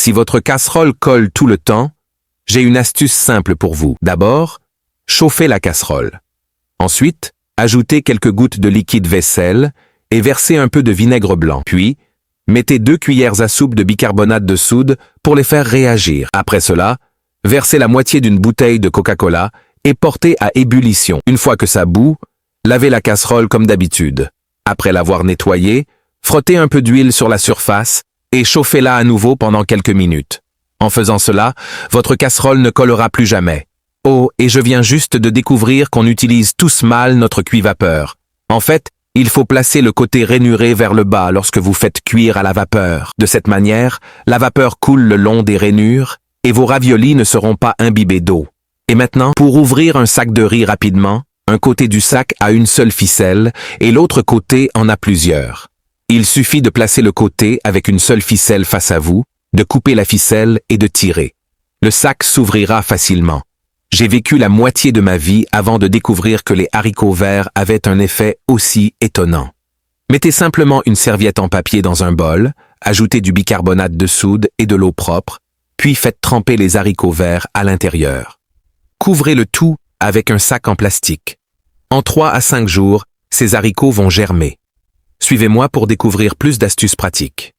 Si votre casserole colle tout le temps, j'ai une astuce simple pour vous. D'abord, chauffez la casserole. Ensuite, ajoutez quelques gouttes de liquide vaisselle et versez un peu de vinaigre blanc. Puis, mettez 2 cuillères à soupe de bicarbonate de soude pour les faire réagir. Après cela, versez la moitié d'une bouteille de Coca-Cola et portez à ébullition. Une fois que ça bout, lavez la casserole comme d'habitude. Après l'avoir nettoyée, frottez un peu d'huile sur la surface et chauffez-la à nouveau pendant quelques minutes. En faisant cela, votre casserole ne collera plus jamais. Oh, et je viens juste de découvrir qu'on utilise tous mal notre cuit-vapeur. En fait, il faut placer le côté rainuré vers le bas lorsque vous faites cuire à la vapeur. De cette manière, la vapeur coule le long des rainures et vos raviolis ne seront pas imbibés d'eau. Et maintenant, pour ouvrir un sac de riz rapidement, un côté du sac a une seule ficelle et l'autre côté en a plusieurs. Il suffit de placer le côté avec une seule ficelle face à vous, de couper la ficelle et de tirer. Le sac s'ouvrira facilement. J'ai vécu la moitié de ma vie avant de découvrir que les haricots verts avaient un effet aussi étonnant. Mettez simplement une serviette en papier dans un bol, ajoutez du bicarbonate de soude et de l'eau propre, puis faites tremper les haricots verts à l'intérieur. Couvrez le tout avec un sac en plastique. En 3 à 5 jours, ces haricots vont germer. Suivez-moi pour découvrir plus d'astuces pratiques.